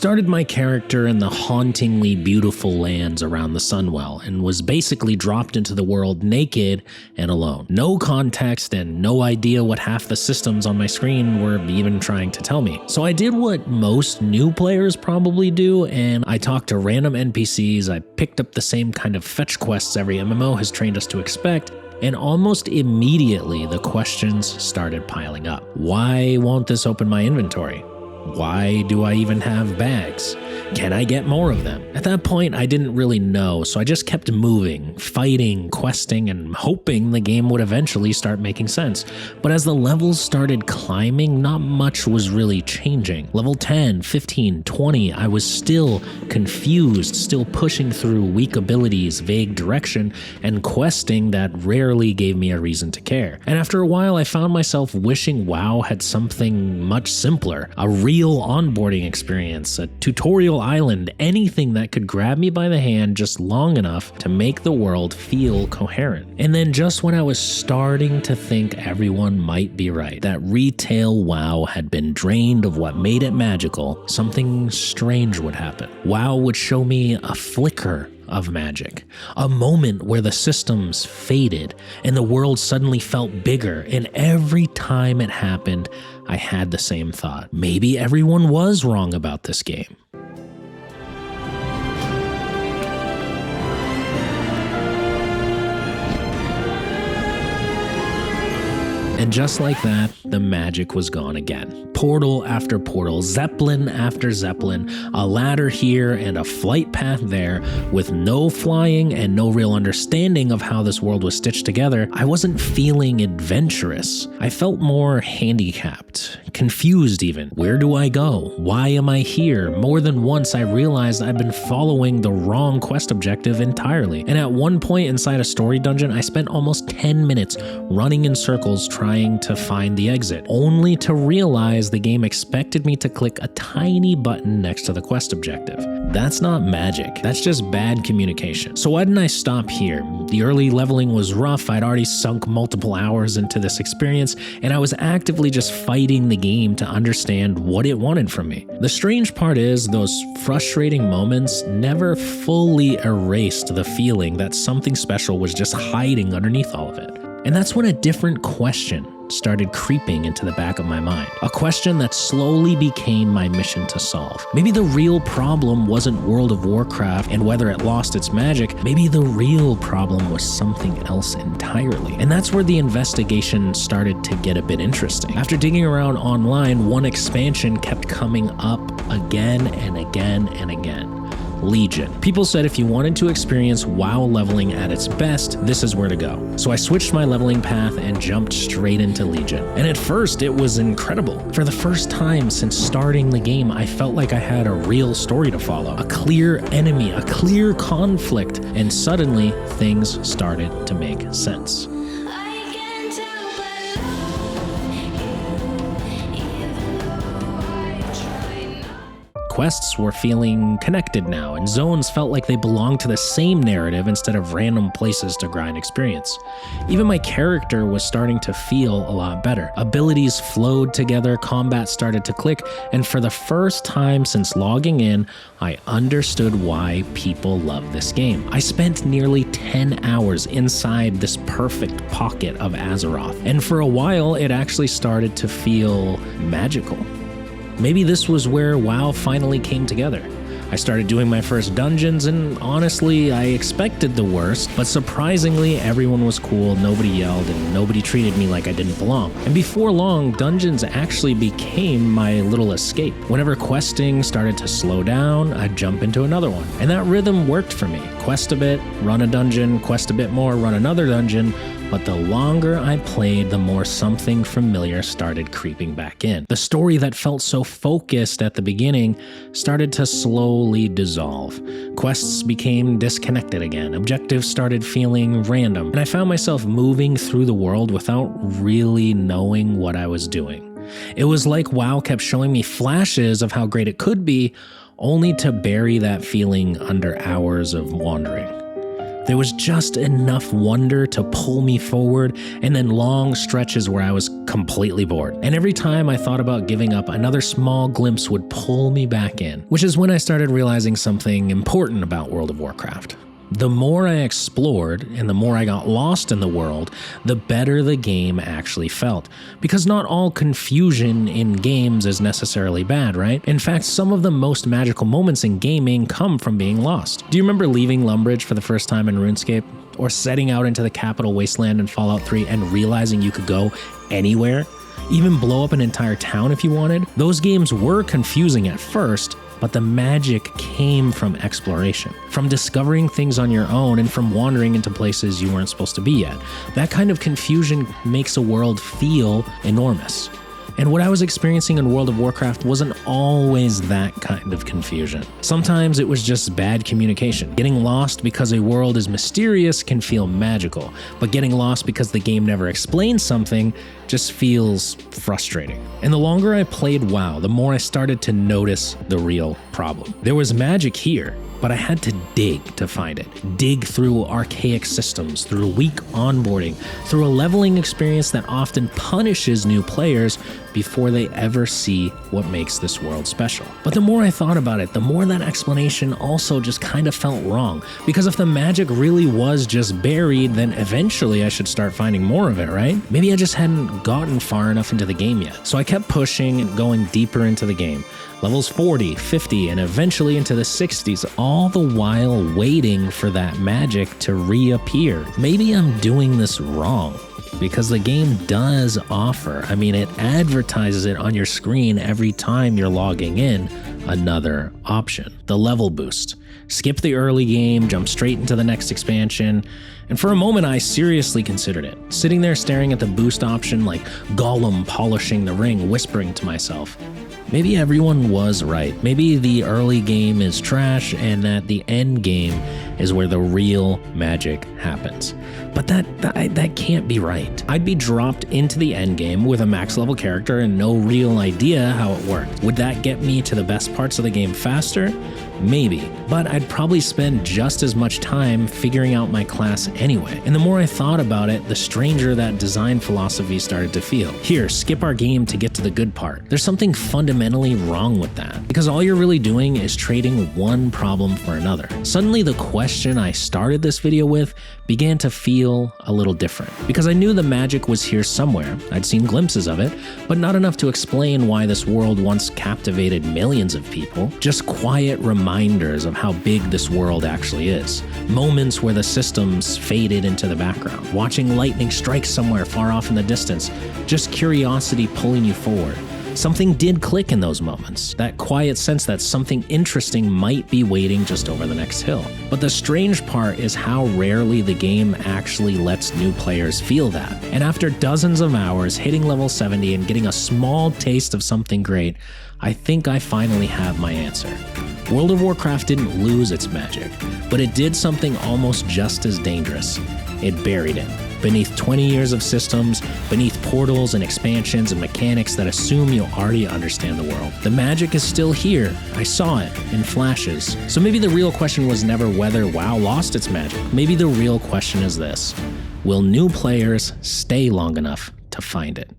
started my character in the hauntingly beautiful lands around the Sunwell and was basically dropped into the world naked and alone. No context and no idea what half the systems on my screen were even trying to tell me. So I did what most new players probably do, and I talked to random NPCs, I picked up the same kind of fetch quests every MMO has trained us to expect, and almost immediately the questions started piling up. Why won't this open my inventory? Why do I even have bags? Can I get more of them? At that point, I didn't really know, so I just kept moving, fighting, questing, and hoping the game would eventually start making sense. But as the levels started climbing, not much was really changing. Level 10, 15, 20, I was still confused, still pushing through weak abilities, vague direction, and questing that rarely gave me a reason to care. And after a while, I found myself wishing WoW had something much simpler, a real onboarding experience, a tutorial island, anything that could grab me by the hand just long enough to make the world feel coherent. And then just when I was starting to think everyone might be right, that retail WoW had been drained of what made it magical, something strange would happen. WoW would show me a flicker of magic, a moment where the systems faded and the world suddenly felt bigger, and every time it happened, I had the same thought. Maybe everyone was wrong about this game. And just like that, the magic was gone again. Portal after portal, Zeppelin after Zeppelin, a ladder here and a flight path there, with no flying and no real understanding of how this world was stitched together. I wasn't feeling adventurous. I felt more handicapped, confused even. Where do I go? Why am I here? More than once I realized I'd been following the wrong quest objective entirely. And at one point inside a story dungeon, I spent almost 10 minutes running in circles trying to find the exit, only to realize the game expected me to click a tiny button next to the quest objective. That's not magic, that's just bad communication. So why didn't I stop here? The early leveling was rough, I'd already sunk multiple hours into this experience, and I was actively just fighting the game to understand what it wanted from me. The strange part is, those frustrating moments never fully erased the feeling that something special was just hiding underneath all of it. And that's when a different question started creeping into the back of my mind. A question that slowly became my mission to solve. Maybe the real problem wasn't World of Warcraft and whether it lost its magic. Maybe the real problem was something else entirely. And that's where the investigation started to get a bit interesting. After digging around online, one expansion kept coming up again and again and again. Legion. People said if you wanted to experience WoW leveling at its best, this is where to go. So I switched my leveling path and jumped straight into Legion. And at first, it was incredible. For the first time since starting the game, I felt like I had a real story to follow, a clear enemy, a clear conflict, and suddenly things started to make sense. Quests were feeling connected now, and zones felt like they belonged to the same narrative instead of random places to grind experience. Even my character was starting to feel a lot better. Abilities flowed together, combat started to click, and for the first time since logging in, I understood why people love this game. I spent nearly 10 hours inside this perfect pocket of Azeroth, and for a while it actually started to feel magical. Maybe this was where WoW finally came together. I started doing my first dungeons, and honestly, I expected the worst, but surprisingly, everyone was cool, nobody yelled, and nobody treated me like I didn't belong. And before long, dungeons actually became my little escape. Whenever questing started to slow down, I'd jump into another one. And that rhythm worked for me. Quest a bit, run a dungeon, quest a bit more, run another dungeon. But the longer I played, the more something familiar started creeping back in. The story that felt so focused at the beginning started to slowly dissolve. Quests became disconnected again. Objectives started feeling random. And I found myself moving through the world without really knowing what I was doing. It was like WoW kept showing me flashes of how great it could be, only to bury that feeling under hours of wandering. There was just enough wonder to pull me forward, and then long stretches where I was completely bored. And every time I thought about giving up, another small glimpse would pull me back in, which is when I started realizing something important about World of Warcraft. The more I explored and the more I got lost in the world, the better the game actually felt. Because not all confusion in games is necessarily bad, right? In fact, some of the most magical moments in gaming come from being lost. Do you remember leaving Lumbridge for the first time in RuneScape? Or setting out into the Capital Wasteland in Fallout 3 and realizing you could go anywhere? Even blow up an entire town if you wanted? Those games were confusing at first, but the magic came from exploration, from discovering things on your own and from wandering into places you weren't supposed to be yet. That kind of confusion makes a world feel enormous. And what I was experiencing in World of Warcraft wasn't always that kind of confusion. Sometimes it was just bad communication. Getting lost because a world is mysterious can feel magical, but getting lost because the game never explains something just feels frustrating. And the longer I played WoW, the more I started to notice the real problem. There was magic here, but I had to dig to find it. Dig through archaic systems, through weak onboarding, through a leveling experience that often punishes new players before they ever see what makes this world special. But the more I thought about it, the more that explanation also just kind of felt wrong. Because if the magic really was just buried, then eventually I should start finding more of it, right? Maybe I just hadn't gotten far enough into the game yet. So I kept pushing and going deeper into the game. Levels 40, 50, and eventually into the 60s, all the while waiting for that magic to reappear. Maybe I'm doing this wrong, because the game does offer, it advertises it on your screen every time you're logging in, another option, the level boost. Skip the early game, jump straight into the next expansion, and for a moment I seriously considered it, sitting there staring at the boost option like Gollum polishing the ring, whispering to myself, maybe everyone was right. Maybe the early game is trash and that the end game is where the real magic happens. But that can't be right. I'd be dropped into the end game with a max level character and no real idea how it worked. Would that get me to the best parts of the game faster? Maybe, but I'd probably spend just as much time figuring out my class anyway. And the more I thought about it, the stranger that design philosophy started to feel. Here, skip our game to get to the good part. There's something fundamentally wrong with that, because all you're really doing is trading one problem for another. Suddenly, the question I started this video with began to feel a little different, because I knew the magic was here somewhere. I'd seen glimpses of it, but not enough to explain why this world once captivated millions of people. Just quiet reminders of how big this world actually is. Moments where the systems faded into the background. Watching lightning strike somewhere far off in the distance. Just curiosity pulling you forward. Something did click in those moments, that quiet sense that something interesting might be waiting just over the next hill. But the strange part is how rarely the game actually lets new players feel that. And after dozens of hours hitting level 70 and getting a small taste of something great, I think I finally have my answer. World of Warcraft didn't lose its magic, but it did something almost just as dangerous. It buried it. Beneath 20 years of systems, beneath portals and expansions and mechanics that assume you already understand the world. The magic is still here. I saw it in flashes. So maybe the real question was never whether WoW lost its magic. Maybe the real question is this: will new players stay long enough to find it?